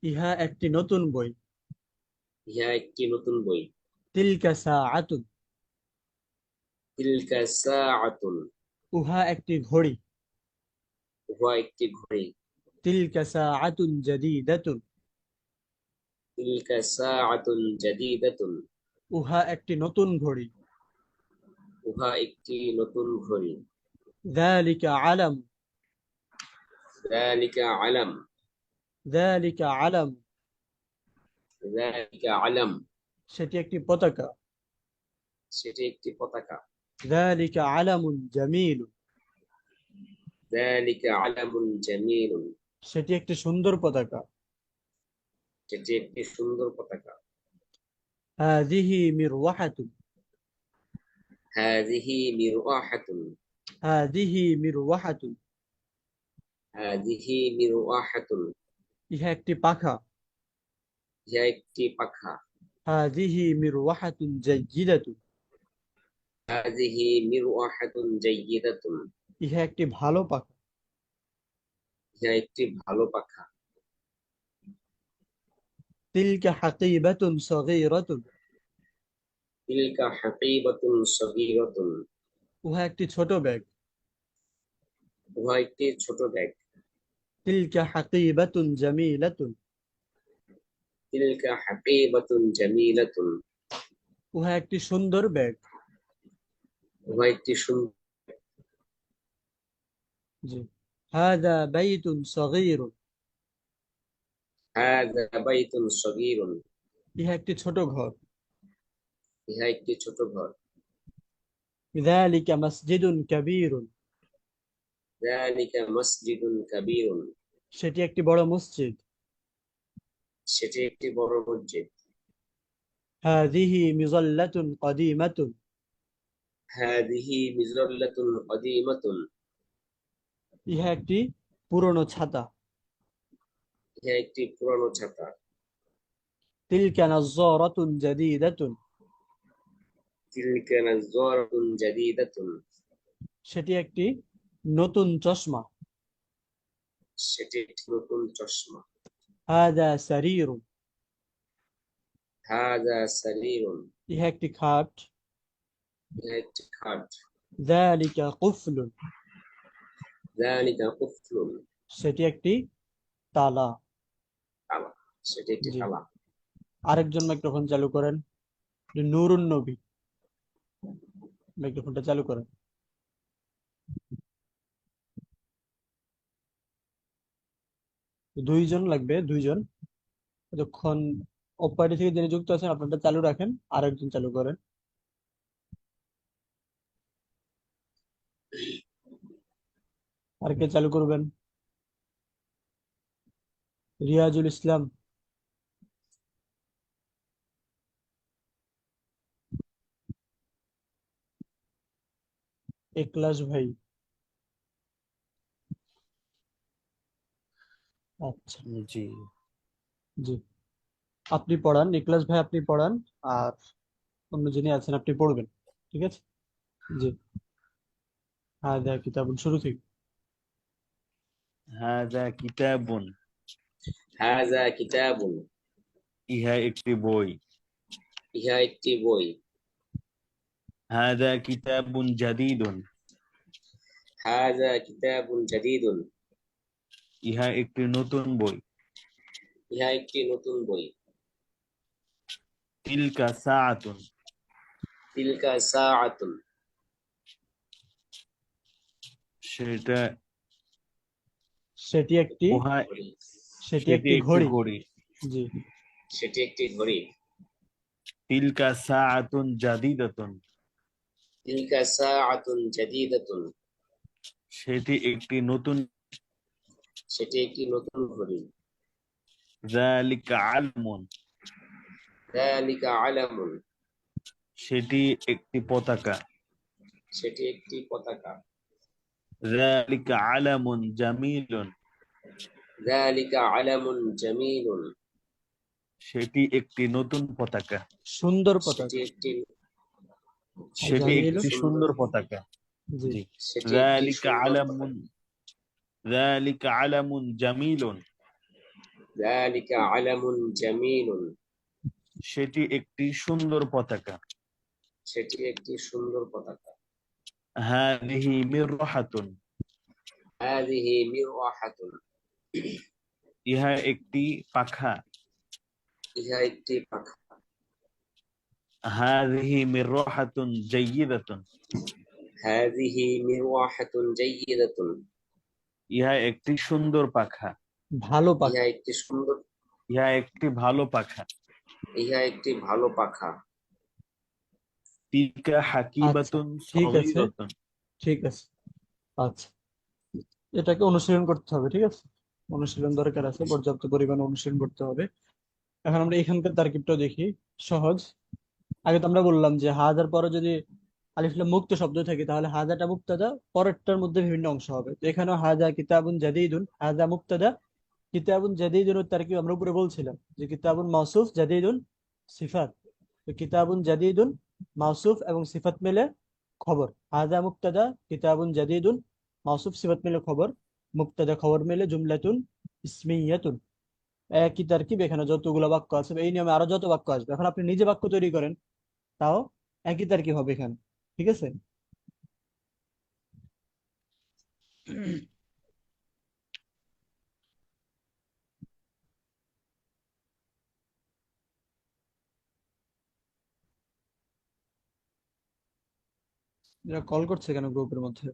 ইহা একটি নতুন বই। ইহা একটি নতুন বই। তিলকা সাআতুন, তিলকা সাআতুন, উহা একটি ঘড়ি। উহা একটি ঘড়ি। তিলকা সাআতুন জাদীদাতুন, তিলকা সাআতুন জাদীদাতুন, উহা একটি নতুন ঘড়ি। উহা একটি নতুন ঘড়ি। যালিকা আলাম, যালিকা আলাম, যালিকা আলাম, যালিকা আলাম, সেটি একটি পতাকা। সেটি একটি পতাকা। যালিকা আলামুন জামিল, যালিকা আলামুন জামিলুন, সেটি একটি সুন্দর পতাকা। সেটি একটি সুন্দর পতাকা। হাযিহি মিরওয়াহাতুন, হাযিহি মিরওয়াহাতুন, হাযিহি মিরওয়াহাতুন, হাযিহি মিরওয়াহাতুন, ইহা একটি পাখা। ইহা একটি পাখা। হাযিহি মিরওয়াহাতুন জাইয়্যিদাতুন, হাযিহি মিরওয়াহাতুন জাইয়্যিদাতুন, ইহা একটি ভালো পাখা। ইহা একটি ভালো পাখা। তিলকা হাকিবাতুন সগীরাতুন, তিলকা হাকিবাতুন সগীরাতুন, উহা একটি ছোট ব্যাগ। উহা একটি ছোট ব্যাগ। তিলকা হাকিবাতুন জামিলাতুন, তিলকা হাকিবাতুন জামিলাতুন, উহা একটি সুন্দর ব্যাগ। উহা একটি সুন্দর। জি। হাযা বাইতুন সগীরুন, হাযা বাইতুন সগীরুন, ইহা একটি ছোট ঘর। ইহা একটি ছোট ঘর। যালিকা মসজিদুন কাবীরুন, যালিকা মসজিদুন কাবীরুন, সেটি একটি বড় মসজিদ। সেটি একটি বড় মসজিদ। হাযিহি মিযাল্লাতুন কাদীমাতুন, হাযিহি মিযরাল্লাতুন কাদীমাতুন, ইহা একটি পুরনো ছাতা। ইহা একটি পুরানো ছাতা। তিলকা নাযযারাতুন জাদীদাতুন, তিলকা নাযযারাতুন জাদীদাতুন, সেটি একটি নতুন চশমা। সেটি একটি নতুন চশমা। হাযা সারীরুন, হাযা সারীরুন, ইহা একটি খাট। ইহা একটি খাট। যালিকা কুফলুন, যালিকা কুফলুন, সেটি একটি তালা। তালা, সেটি একটি জি, তালা। আরেকজন মাইক্রোফোন চালু করেন। নূরুন নবী, মাইক্রোফোনটা চালু করেন। দুইজন লাগবে, দুইজন। যখন অপারেটর থেকে যিনি যুক্ত আছেন আপনারটা চালু রাখেন, আরেকজন চালু করেন। আর কে চালু করবেন? রিয়াজুল ইসলাম। একলাস ভাই। আচ্ছা, জি। জি, আপনি পড়ান নিকলাস ভাই, আপনি পড়ান। আর অন্য যিনি আছেন আপনি পড়বেন, ঠিক আছে? জি, হ্যাঁ দেখ কিতাবুন, শুরু থেকে। হাযা কিতাবুন, হাযা কিতাবুন, ইহা একটি বই। ইহা একটি বই। হাযা কিতাবুন জাদীদুন, হাযা কিতাবুন জাদীদুন, ইহা একটি নতুন বই। ইহা একটি নতুন বই। তিলকা সাআতুন, তিলকা সাআতুন, সেটা সেটি একটি উহা ঘড়ি, সেটি সেটি একটি একটি ঘড়ি। ঘড়ি। জি, সেটি একটি ঘড়ি। তিলকা সাআতুন জাদীদাতুন, তিলকা সাআতুন জাদীদাতুন, সেটি একটি নতুন। সেটি একটি নতুন ঘড়ি। যালিকা আলমুন, যালিকা আলামুন, সেটি একটি পতাকা। সেটি একটি পতাকা। যালিকা আলামুন জামিলুন, যালিকা আলামুন জামিলুন, সেটি একটি নতুন পতাকা। সুন্দর সেটি পতাকা। একটি সেটি জামিলুন, একটি সুন্দর, সুন্দর পতাকা। জি, জি। সেটি একটি যালিকা সুন্দর আলামুন, পতাকা। যালিকা আলামুন জামিলুন, যালিকা আলামুন জামিলুন, সেটি একটি সুন্দর পতাকা। সেটি একটি সুন্দর পতাকা। হাদিহি মিররাহাতুন, হাযিহি মিরওয়াহাতুন, ইহা একটি পাখা। ইহা একটি পাখা। হাদিহি মিররাহাতুন জাইয়িদাতুন, হাযিহি মিরওয়াহাতুন জাইয়িদাতুন, ইহা একটি সুন্দর পাখা। ভালো ইহা পাখা। একটি সুন্দর, ইহা একটি ভালো পাখা। ইহা একটি ভালো পাখা। তিলকা আচ্ছা, হাকিবাতুন ঠিক আছে, সগীরাতুন, ঠিক আছে। আচ্ছা, এটাকে অনুশীলন করতে হবে, ঠিক আছে? অনুশীলন দরকার আছে, পর্যাপ্ত পরিমাণে অনুশীলন করতে হবে। এখন আমরা এখানকার তারকিবটাও দেখি। সহজ। আগে তো আমরা বললাম যে হাজার পরে যদি আলিফ লাম মুক্ত শব্দ থাকে তাহলে হাজাটা মুক্তাদা, পরেরটার মধ্যে বিভিন্ন অংশ হবে। তো এখানেও হাজা কিতাবুন জাদিদুন, হাজা মুক্তাদা, কিতাবুন জাদিদুন তারকিব আমরা উপরে বলছিলাম যে কিতাবুন মাউসুফ জাদিদুন সিফাত। তো কিতাবুন জাদিদুন মাউসুফ এবং সিফাত মিলে খবর। হাজা মুক্তাদা, কিতাবুন জাদিদুন মাউসুফ সিফাত মিলে খবর, মুক্তাদা খবর মিলে জুমলাতুন ইসমিয়াতুন। একই তারকিব এখানে যতগুলো বাক্য আছে, এই নিয়মে আরো যত বাক্য আসবে। এখন আপনি নিজে বাক্য তৈরি করেন, তাও একই তারকিব হবে এখানে, ঠিক আছে? এরা কল করছে কেন গ্রুপের মধ্যে?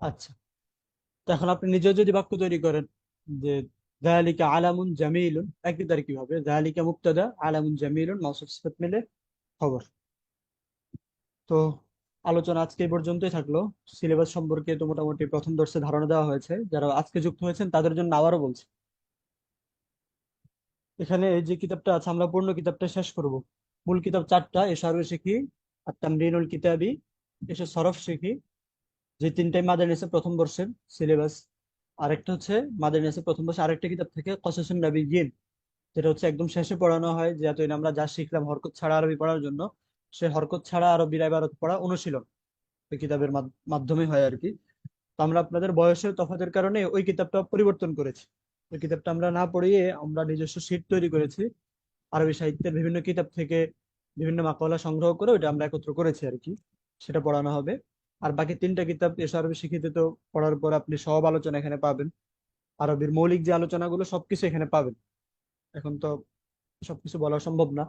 আচ্ছা, তো এখন আপনি নিজেও যদি বাক্য তৈরি করেন যে যালিকা আলামুন জামিলুন, একই তার কি হবে, যালিকা মুবতাদা, আলামুন জামিলুন মাউসুফ সিফাত মিলে খবর। তো আলোচনা আজকে এই পর্যন্তই থাকলো। সিলেবাস সম্পর্কে তো মোটামুটি প্রথম দর্শে ধারণা দেওয়া হয়েছে, যারা আজকে যুক্ত হয়েছেন তাদের জন্য আবারও বলছি, এখানে এই যে কিতাবটা আছে আমরা পূর্ণ কিতাবটা শেষ করব। মূল কিতাব চারটা, এশারু শিখি, আর তামরিনুল কিতাবি, এসে সরফ শিখি, যে তিনটাই মাদারনিসে প্রথম বর্ষের সিলেবাস। আরেকটা হচ্ছে মাদারনিসে প্রথম বর্ষে আরেকটা কিতাব থেকে কসাসুন নাবিয়্যিন, যেটা হচ্ছে একদম শেষে পড়ানো হয়, যে এতদিন আমরা যা শিখলাম হরকত ছাড়া আরবি পড়ার জন্য, সে হরকত ছাড়া আরবির ইবারত পড়া অনুশীলন ওই কিতাবের মাধ্যমে হয় আর কি। তো আমরা আপনাদের বয়সের তফাতের কারণে ওই কিতাবটা পরিবর্তন করেছি। ওই কিতাবটা আমরা না পড়িয়ে আমরা নিজস্ব শীট তৈরি করেছি, আরবি সাহিত্যের বিভিন্ন কিতাব থেকে বিভিন্ন মাকালা সংগ্রহ করে ওইটা আমরা একত্র করেছি আর কি, সেটা পড়ানো হবে। আর বাকি তিনটা কিতাব এসে আরবি শিখিতে তো পড়ার পর আপনি সব আলোচনা এখানে পাবেন, আরবির মৌলিক যে আলোচনাগুলো সবকিছু এখানে পাবেন। এখন তো সবকিছু বলা সম্ভব না।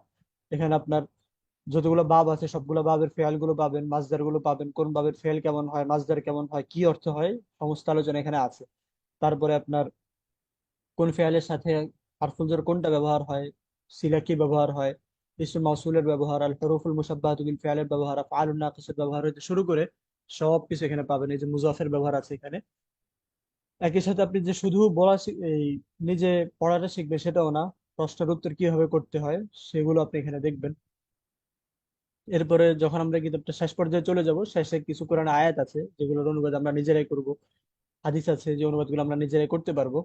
এখানে আপনার যতগুলো বাব আছে সবগুলো বাবের ফেয়াল গুলো পাবেন, মাজদার গুলো পাবেন, কোন বাবের ফেল কেমন হয়, মাজদার কেমন হয়, কি অর্থ হয়, সমস্ত আলোচনা এখানে আছে। তারপরে আপনার কোন ফেয়ালের সাথে হারফুল জার কোনটা ব্যবহার হয়, সিলা কি ব্যবহার হয়, ইসম মাউসুলের ব্যবহার, আল হুরুফুল মুশাব্বাহাতু বিল ফিআলের ব্যবহার, আফআলুন নাকিসের ব্যবহার হইতে শুরু করে সব কিছু এখানে পাবেন। এই যে মুজাফের ব্যবহার আছে এখানে। একই সাথে আপনি যে শুধু এই নিজে পড়াটা শিখবে সেটাও না, প্রশ্নের উত্তর কিভাবে করতে হয় সেগুলো আপনি এখানে দেখবেন। এরপরে যখন আমরা কিতাবটা শেষ পর্যায়ে চলে যাব, শেষে কিছু কোরআন আয়াত আছে যেগুলোর অনুবাদ আমরা নিজেরাই করব, হাদিস আছে যে অনুবাদগুলো আমরা নিজেরাই করতে পারবো।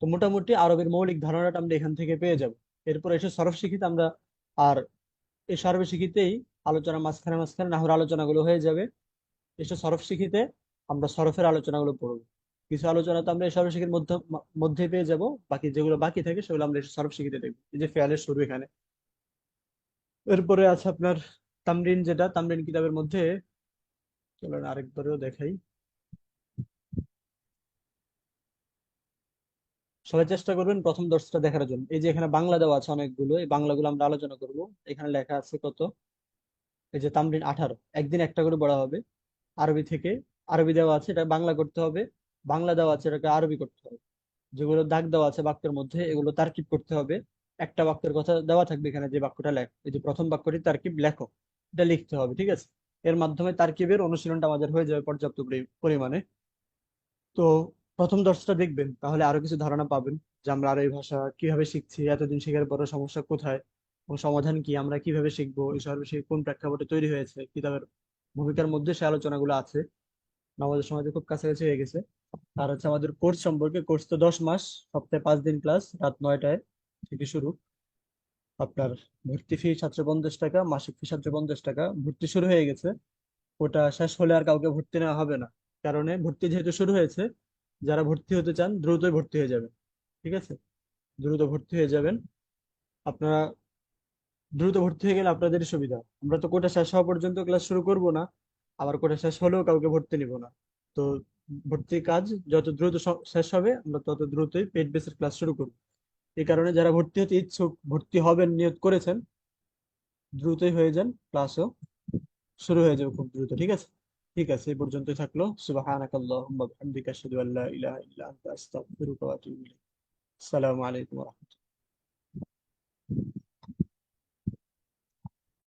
তো মোটামুটি আরবের মৌলিক ধারণাটা আমরা এখান থেকে পেয়ে যাব। এরপর এসে সরফ শিখিতে আমরা, আর এই সরফ শিখিতেই আলোচনা মাঝখানে মাঝখানে নাহর আলোচনাগুলো হয়ে যাবে। এসে সরফ শিখিতে আমরা সরফের আলোচনাগুলো পড়বো। কিছু আলোচনা তো আমরা এই সরফ শিখির মধ্যে পেয়ে যাব, বাকি যেগুলো বাকি থাকে সেগুলো আমরা এসে সরফ শিখিতে দেখবো। এই যে ফেয়ালের শুরু এখানে। এরপরে আছে আপনার তামরিন, যেটা তামরিন কিতাবের মধ্যে, চলেন আরেকবারও দেখাই। সবাই চেষ্টা করবেন প্রথম দর্শটা দেখার জন্য। এই যে এখানে বাংলা দেওয়া আছে অনেকগুলো, এই বাংলাগুলো আমরা আলোচনা করব। এখানে লেখা আছে কত, এই যে তামরিন 18, একদিন একটা করে পড়া হবে। আরবি থেকে আরবি দেওয়া আছে, এটা বাংলা করতে হবে। বাংলা দেওয়া আছে, এটাকে আরবি করতে হবে। যেগুলো দাগ দেওয়া আছে বাক্যের মধ্যে এগুলো তারকিব করতে হবে। একটা বাক্যের কথা দেওয়া থাকবে এখানে, যে বাক্যটা লেখ, এই যে প্রথম বাক্যটি তারকিব লেখো, এটা লিখতে হবে, ঠিক আছে। এর মাধ্যমে তারকিবের অনুশীলনটা আমাদের হয়ে যাবে পর্যাপ্ত পরিমাণে। তো প্রথম দর্শটা দেখবেন, তাহলে আরো কিছু ধারণা পাবেন যে আমরা আর এই ভাষা কিভাবে শিখছি, এতদিন শেখার পরে সমস্যা কোথায় এবং সমাধান কি, আমরা কিভাবে শিখবো, এই সর্বশেষ কোন প্রেক্ষাপটে তৈরি হয়েছে, কিতাবের ভূমিকার মধ্যে সে আলোচনাগুলো আছে। আমাদের সময় তো খুব কাছাকাছি হয়ে গেছে। আর হচ্ছে আমাদের কোর্স সম্পর্কে, কোর্স তো 10 মাস, সপ্তাহে 5 দিন ক্লাস, রাত 9টায় থেকে শুরু। আপনার ভর্তি ফি 750 টাকা, মাসিক ফি 750 টাকা। ভর্তি শুরু হয়ে গেছে, ওটা শেষ হলে আর কাউকে ভর্তি নেওয়া হবে না, কারণে ভর্তি যেহেতু শুরু হয়েছে, যারা ভর্তি হতে চান দ্রুতই ভর্তি হয়ে যাবেন, ঠিক আছে। দ্রুত ভর্তি হয়ে যাবেন আপনারা। দ্রুত ভর্তি হয়ে গেলে আপনাদেরই সুবিধা। আমরা তো কোটা শেষ হওয়া পর্যন্ত ক্লাস শুরু করব না, আবার কোটা শেষ হলেও কাউকে ভর্তি নিব না। তো ভর্তির কাজ যত দ্রুত শেষ হবে আমরা তত দ্রুতই পেইড বেসের ক্লাস শুরু করব। এই কারণে যারা ভর্তি হতে ইচ্ছুক, ভর্তি হবেন নিয়ত করেছেন, দ্রুতই হয়ে যান, ক্লাসও শুরু হয়ে যাবে খুব দ্রুত, ঠিক আছে। ঠিক আছে, এই পর্যন্তই থাকলো। সুবহানাকাল্লাহুম্মা ওয়া বিহামদিকা আশহাদু আল্লা ইলাহা ইল্লা আনতা আস্তাগফিরুকা ওয়া আতুবু ইলাইক। আসসালামু আলাইকুম ওয়া রাহমাতুল্লাহ।